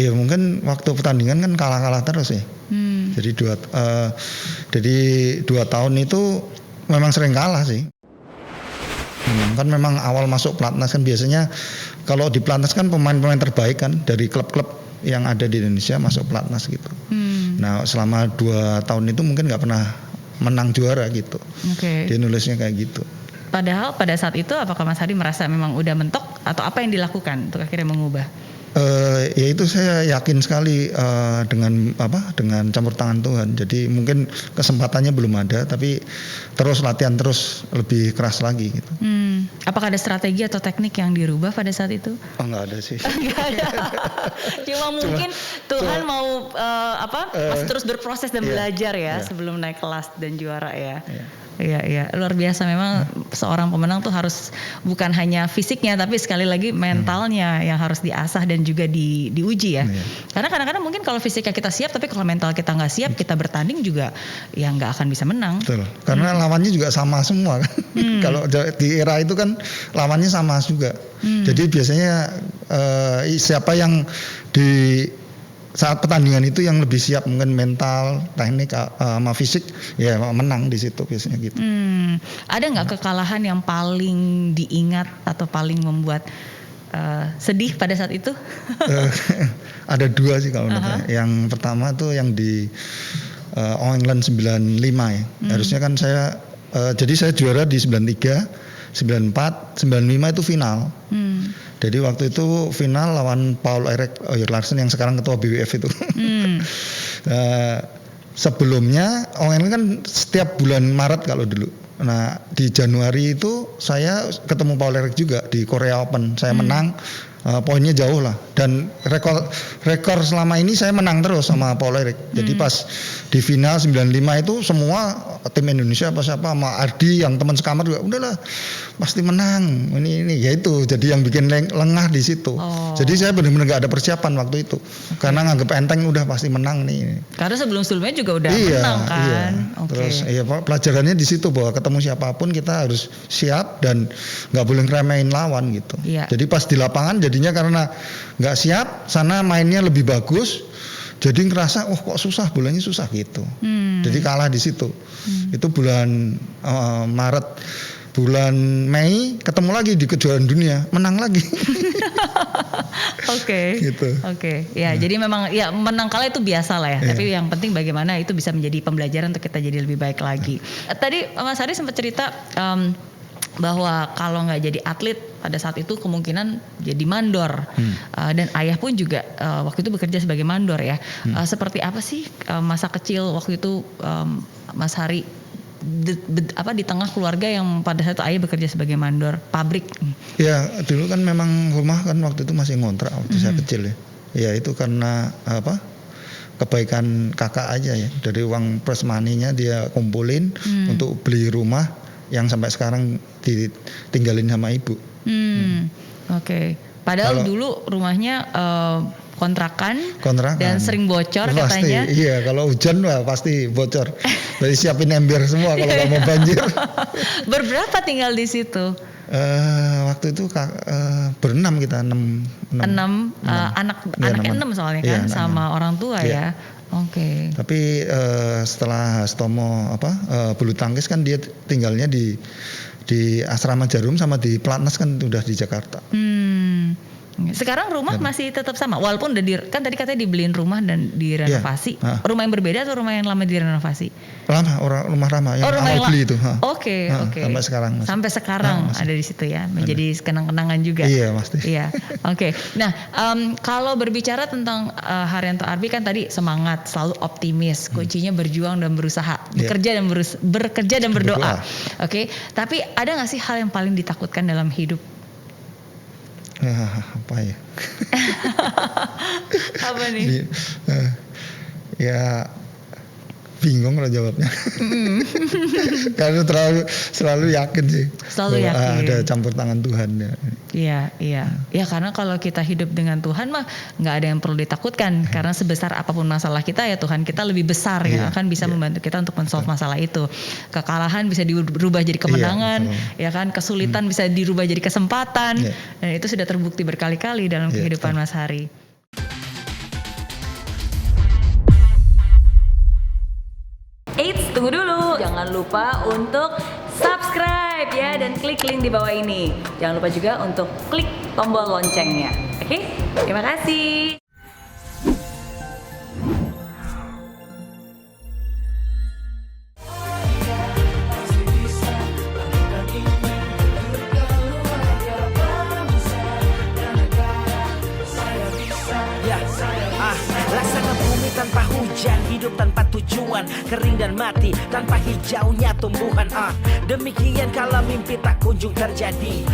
Iya mungkin waktu pertandingan kan kalah-kalah terus ya. Jadi jadi 2 tahun itu memang sering kalah sih. Kan memang awal masuk pelatnas kan biasanya kalau di pelatnas kan pemain-pemain terbaik kan dari klub-klub yang ada di Indonesia masuk pelatnas gitu. Nah selama 2 tahun itu mungkin nggak pernah menang juara gitu. Dia nulisnya kayak gitu. Padahal pada saat itu apakah Mas Hadi merasa memang udah mentok atau apa yang dilakukan untuk akhirnya mengubah? Ya itu saya yakin sekali dengan campur tangan Tuhan. Jadi mungkin kesempatannya belum ada, tapi terus latihan terus lebih keras lagi gitu. Apakah ada strategi atau teknik yang dirubah pada saat itu? Oh nggak ada sih. Nggak ada. Cuma mungkin Tuhan mau masih terus berproses dan belajar ya sebelum naik kelas dan juara ya. Iya, luar biasa memang seorang pemenang tuh harus bukan hanya fisiknya tapi sekali lagi mentalnya yang harus diasah dan juga diuji ya. Karena kadang-kadang mungkin kalau fisiknya kita siap tapi kalau mental kita nggak siap kita bertanding juga ya nggak akan bisa menang. Betul. Karena lawannya juga sama semua kan. Kalau di era itu kan lawannya sama juga. Jadi biasanya siapa yang di saat pertandingan itu yang lebih siap mungkin mental, teknik, sama fisik ya menang di situ biasanya gitu. Ada nggak kekalahan yang paling diingat atau paling membuat sedih pada saat itu? Ada 2 sih kalau menurut saya. Yang pertama tuh yang di All England 95 ya. Harusnya kan saya jadi saya juara di 93, 94, 95 itu final. Jadi waktu itu final lawan Paul-Erik Larsen yang sekarang ketua BWF itu. Sebelumnya All England kan setiap bulan Maret kalau dulu. Nah di Januari itu saya ketemu Paul-Erik juga di Korea Open. Saya menang, poinnya jauh lah. Dan rekor selama ini saya menang terus sama Paul-Erik. Jadi pas di final 95 itu semua tim Indonesia apa siapa sama Ardi yang teman sekamar juga udahlah pasti menang ini ya itu jadi yang bikin lengah di situ. Jadi saya benar-benar gak ada persiapan waktu itu karena nganggep enteng udah pasti menang nih. Karena sebelumnya juga udah menang kan. Iya. Terus pelajarannya di situ bahwa ketemu siapapun kita harus siap dan nggak boleh ngeremehin lawan gitu. Jadi pas di lapangan jadinya karena nggak siap sana mainnya lebih bagus. Jadi ngerasa kok susah bolanya susah gitu. Jadi kalah di situ. Itu bulan Maret, bulan Mei ketemu lagi di kejuaraan dunia, menang lagi. Gitu. Ya, jadi memang ya menang kalah itu biasa lah ya. Tapi yang penting bagaimana itu bisa menjadi pembelajaran untuk kita jadi lebih baik lagi. Tadi Mas Hadi sempat cerita bahwa kalau nggak jadi atlet pada saat itu kemungkinan jadi mandor dan ayah pun juga waktu itu bekerja sebagai mandor ya. Seperti apa sih masa kecil waktu itu Mas Hari di tengah keluarga yang pada saat itu ayah bekerja sebagai mandor pabrik? Ya dulu kan memang rumah kan waktu itu masih ngontrak waktu saya kecil ya. Ya itu karena kebaikan kakak aja ya, dari uang press money-nya dia kumpulin untuk beli rumah yang sampai sekarang ditinggalin sama ibu. Padahal dulu rumahnya kontrakan dan sering bocor pasti, katanya. Iya, kalau hujan pasti bocor. Jadi siapin ember semua kalau nggak mau banjir. Berberapa tinggal di situ? Waktu itu berenam kita, enam anaknya 6 soalnya kan sama orang tua ya. Tapi setelah Stomo bulu tangkis kan dia tinggalnya di Asrama Jarum sama di Pelatnas kan udah di Jakarta. Sekarang rumah masih tetap sama walaupun udah kan tadi katanya dibeliin rumah dan direnovasi. Rumah yang berbeda atau rumah yang lama direnovasi? Rumah lama yang awal beli itu. Sampai sekarang ada di situ ya, menjadi kenang-kenangan juga. Iya pasti. Iya. Nah kalau berbicara tentang Haryanto Arbi kan tadi semangat, selalu optimis, kuncinya berjuang dan berusaha, bekerja dan berdoa. Tapi ada nggak sih hal yang paling ditakutkan dalam hidup? Apa ya? Apa nih? Ya bingung kalau jawabnya. Karena selalu yakin sih. Selalu yakin. Ada campur tangan Tuhan ya. Iya. Ya karena kalau kita hidup dengan Tuhan mah nggak ada yang perlu ditakutkan. Karena sebesar apapun masalah kita ya Tuhan kita lebih besar yang akan bisa membantu kita untuk men-solve masalah itu. Kekalahan bisa dirubah jadi kemenangan, ya kan. Kesulitan bisa dirubah jadi kesempatan. Dan itu sudah terbukti berkali-kali dalam kehidupan Mas Hari. jangan lupa untuk subscribe ya dan klik link di bawah ini. Jangan lupa juga untuk klik tombol loncengnya. Oke? Terima kasih. Laksana bumi tanpa hujan, hidup tanpa tujuan, kering dan mati tanpa hijaunya tumbuhan. Demikian kalau mimpi tak kunjung terjadi.